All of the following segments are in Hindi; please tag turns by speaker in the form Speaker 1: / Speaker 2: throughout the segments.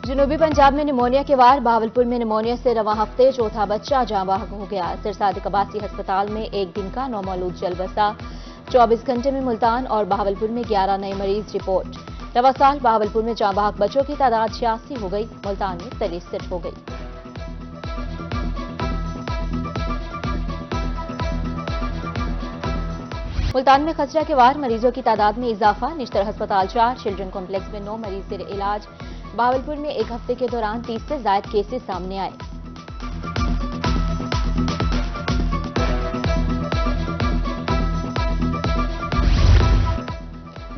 Speaker 1: जनूबी पंजाब में निमोनिया के वार। बहावलपुर में निमोनिया से रवां हफ्ते चौथा बच्चा जाँ बहक हो गया। सिरसादिक अब्बासी अस्पताल में एक दिन का नौमौलूद जल बसा। 24 घंटे में मुल्तान और बहावलपुर में 11 नए मरीज रिपोर्ट। रवां साल बहावलपुर में जाँ बहक बच्चों की तादाद 86 हो गई, मुल्तान में 63 हो गई। मुल्तान में खसरा के वार मरीजों की तादाद में इजाफा। निश्तर अस्पताल 4, चिल्ड्रन कॉम्प्लेक्स में 9 मरीज जेर इलाज। बहावलपुर में एक हफ्ते के दौरान 30 से ज्यादा केसेस सामने आए।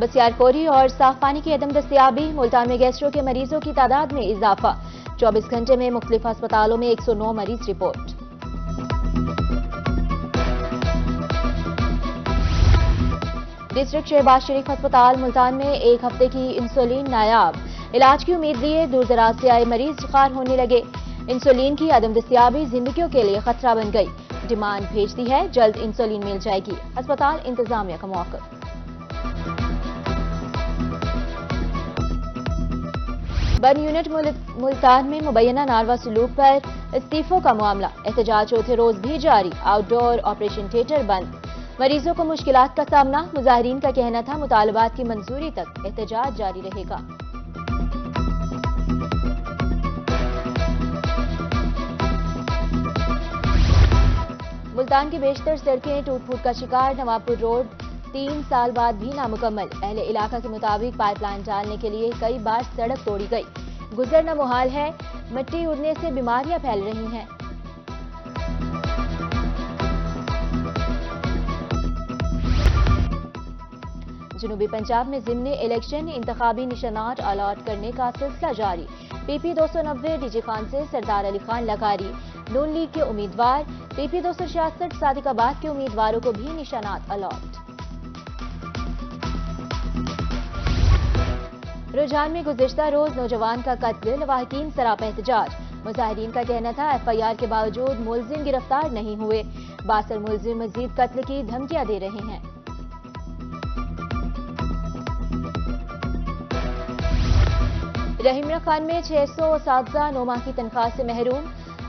Speaker 1: बसियारखोरी और साफ पानी की अदम दस्तयाबी। मुल्तान में गैस्ट्रो के मरीजों की तादाद में इजाफा। 24 घंटे में मुख्तलिफ अस्पतालों में 109 मरीज रिपोर्ट। डिस्ट्रिक्ट शहबाज शरीफ अस्पताल मुल्तान में एक हफ्ते की इंसुलिन नायाब। इलाज की उम्मीद लिए दूर दराज से आए मरीज शिकार होने लगे। इंसुलिन की अदम दस्तयाबी जिंदगियों के लिए खतरा बन गई। डिमांड भेज दी है, जल्द इंसुलिन मिल जाएगी। अस्पताल इंतजामिया का मौका। बन यूनिट मुल्तान में मुबैना नारवा सलूक पर इस्तीफों का मामला। एहतजाज चौथे रोज भी जारी। आउटडोर ऑपरेशन थिएटर बंद। मरीजों को मुश्किलात का सामना। मुजाहिरीन का कहना था मुतालबात की मंजूरी तक एहतजाज जारी रहेगा। मुल्तान की बेशतर सड़कें टूट फूट का शिकार। नवाबपुर रोड 3 साल बाद भी नामुकम्मल। अहले इलाका के मुताबिक पाइपलाइन डालने के लिए कई बार सड़क तोड़ी गई। गुजरना मुहाल है। मिट्टी उड़ने से बीमारियां फैल रही हैं। जनूबी पंजाब में ज़िमनी इलेक्शन इंतखाबी निशानात अलॉट करने का सिलसिला जारी। PP 290 डीजे खान से सरदार अली खान लगारी नून लीग के उम्मीदवार। PP 266 सादिकाबाद के उम्मीदवारों को भी निशानात अलॉट। रुझान में गुज़िश्ता रोज नौजवान का कत्ल। लवाहकीन सरापा एहतजाज। मुजाहिरीन का कहना था FIR के बावजूद मुलजिम गिरफ्तार नहीं हुए। 62 मुलजिम मजीद कत्ल की धमकियां दे रहे हैं। रहीमरा खान में 600 असातिज़ा 9 माह की तनख्वाह से महरूम।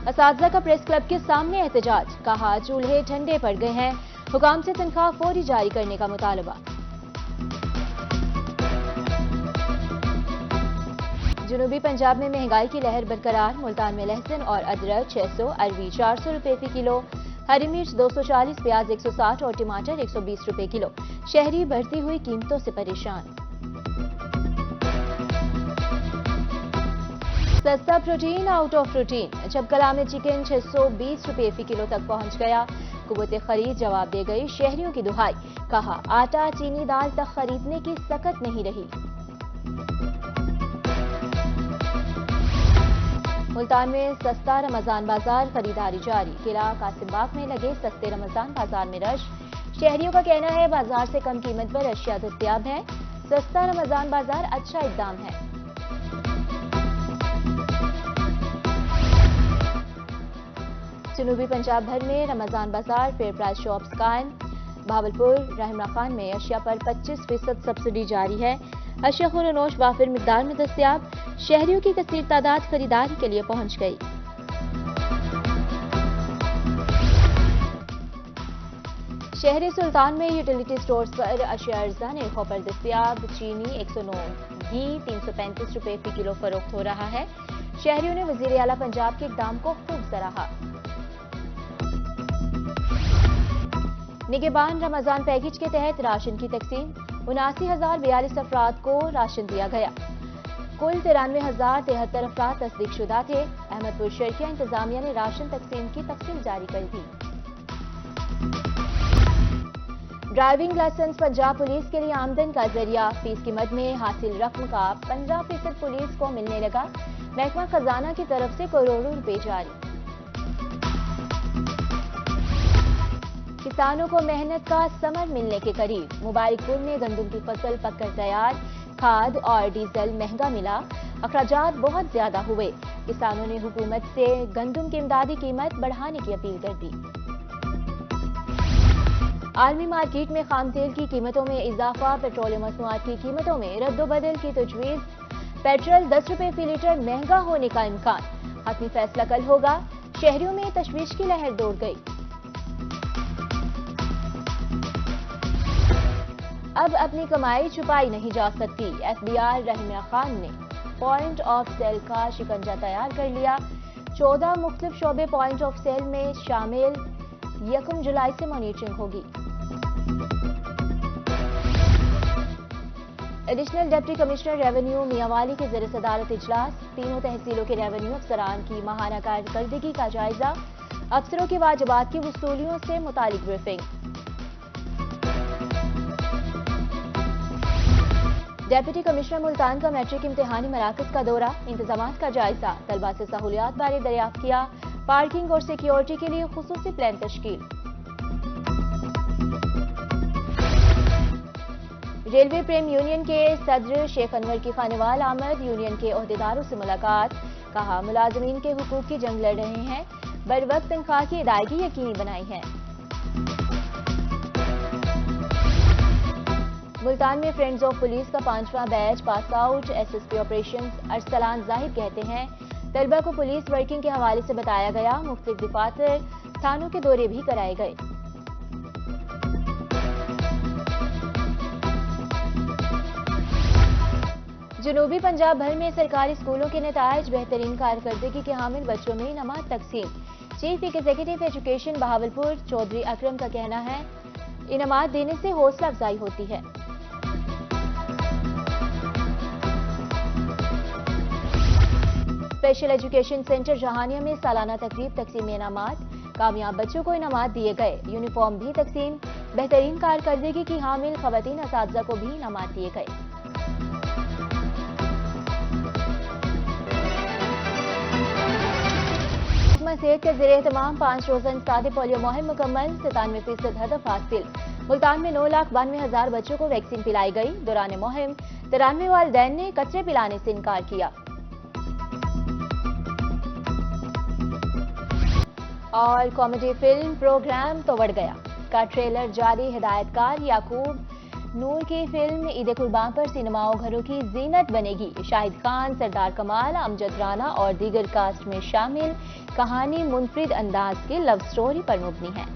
Speaker 1: असातिज़ा का प्रेस क्लब के सामने एहतजाज। कहा चूल्हे ठंडे पड़ गए हैं। हुकाम से तनख्वाह फौरी जारी करने का मुतालबा। जनूबी पंजाब में महंगाई की लहर बरकरार। मुल्तान में लहसुन और अदरक 600, अरवी 400 रुपए फी किलो, हरी मिर्च 240, प्याज 160 और टमाटर 120 रुपए किलो। शहरी बढ़ती हुई कीमतों से परेशान। सस्ता प्रोटीन आउट ऑफ रूटीन। चबकला में चिकन 620 रुपए फी किलो तक पहुंच गया। कुव्वत खरीद जवाब दे गई। शहरियों की दुहाई। कहा आटा चीनी दाल तक खरीदने की सकत नहीं रही। मुल्तान में सस्ता रमजान बाजार खरीदारी जारी। किला कासिमबाग में लगे सस्ते रमजान बाजार में रश। शहरियों का कहना है बाजार से कम कीमत पर अशिया दस्तयाब है। सस्ता रमजान बाजार अच्छा इकदाम है। जनूबी पंजाब भर में रमजान बाजार फेयर प्राइस शॉप्स कायम। बहावलपुर रहीमरा खान में अशिया पर 25% सब्सिडी जारी है। अशिया खुरनोश वाफिर मिकदार में दस्तयाब। शहरियों की कसीर तादाद खरीदारी के लिए पहुंच गई। शहर सुल्तान में यूटिलिटी स्टोर्स पर अशिया अर्जा निर्खों पर दस्तयाब। चीनी 109, घी 335 रुपए फी किलो फरोख्त हो रहा है। शहरियों ने वजीर आला पंजाब के इक़दाम को खूब सराहा। निगहबान रमजान पैकेज के तहत राशन की तकसीम। 79,042 अफराद को राशन दिया गया। कुल 93,073 अफराद तस्दीक शुदा थे। अहमदपुर शर्किया इंतजामिया ने राशन तकसीम की तफसील जारी कर दी। ड्राइविंग लाइसेंस पंजाब पुलिस के लिए आमदन का जरिया। फीस की मद में हासिल रकम का 15% पुलिस को मिलने लगा। महकमा खजाना की तरफ से करोड़ों रुपए जारी। किसानों को मेहनत का समर मिलने के करीब। मुबारकपुर में गंदम की फसल पककर तैयार। खाद और डीजल महंगा मिला। अखराजात बहुत ज्यादा हुए। किसानों ने हुकूमत से गंदम की इमदादी कीमत बढ़ाने की अपील कर दी। आलमी मार्केट में खाम तेल की कीमतों में इजाफा। पेट्रोलियम मसनूआत की कीमतों में रद्दोबदल की तजवीज। पेट्रोल 10 रुपए फी लीटर महंगा होने का इम्कान, हतमी फैसला कल होगा। शहरियों में तशवीश की लहर दौड़ गई। अब अपनी कमाई छुपाई नहीं जा सकती। एफबीआर रहीमा खान ने पॉइंट ऑफ सेल का शिकंजा तैयार कर लिया। 14 मुख्तलिफ शोबे पॉइंट ऑफ सेल में शामिल। 1 जुलाई से मॉनिटरिंग होगी। Additional deputy commissioner revenue Mianwali के ज़ेर सदारत इजलास। तीनों तहसीलों के रेवेन्यू अफसरान की माहाना कारकर्दगी का जायजा। अफसरों के वाजिबात की वसूलियों से मुतालिक ब्रीफिंग। डेप्यूटी कमिश्नर मुल्तान का मैट्रिक इम्तिहानी मराकज का दौरा। इंतजामात का जायजा। तलबा से सहूलियात बारे दरियाफ्त किया। पार्किंग और सिक्योरिटी के लिए खुसूसी प्लान तश्कील। रेलवे प्रेम यूनियन के सदर शेख अनवर की खानेवाल आमद। यूनियन के ओहदेदारों से मुलाकात। कहा मुलाजमीन के हुकूक की जंग लड़ रहे हैं, बरवक्त तनख्वाह की अदायगी यकीनी बनाई है। मुल्तान में फ्रेंड्स ऑफ पुलिस का 5वां batch pass out. SSP operations Arsalan Zahid कहते हैं तलबा को पुलिस वर्किंग के हवाले से बताया गया। मुख्तलिफ दफातर थानों के दौरे भी कराए गए। जनूबी पंजाब भर में सरकारी स्कूलों के नताइज। बेहतरीन कारकर्दगी के हामिल बच्चों में इनामात तकसीम। Chief executive education Bahawalpur Chaudhry Akram का कहना है इनामात देने से हौसला अफजाई होती है। स्पेशल एजुकेशन सेंटर जहानिया में सालाना तकरीब तकसीम इनामात। कामयाब बच्चों को इनामात दिए गए। यूनिफॉर्म भी तकसीम। बेहतरीन कारकर्दगी की हामिल खवातीन असातिज़ा को भी इनामात दिए गए। सेहत के ज़रिए तमाम 5 रोज़ा इंसदादे पोलियो मुहिम मुकम्मल। 97% हदफ हासिल। मुल्तान में 9,92,000 बच्चों को वैक्सीन पिलाई गई। दौरान मुहिम 93 वालिदैन ने कचरे पिलाने से इनकार किया। और कॉमेडी फिल्म प्रोग्राम तो बढ़ गया का ट्रेलर जारी। हिदायतकार याकूब नूर की फिल्म ईद कुर्बान पर सिनेमाओं घरों की जीनत बनेगी। शाहिद खान, सरदार कमाल, अमजद राना और दीगर कास्ट में शामिल। कहानी मुनफरिद अंदाज के लव स्टोरी पर मुबनी है।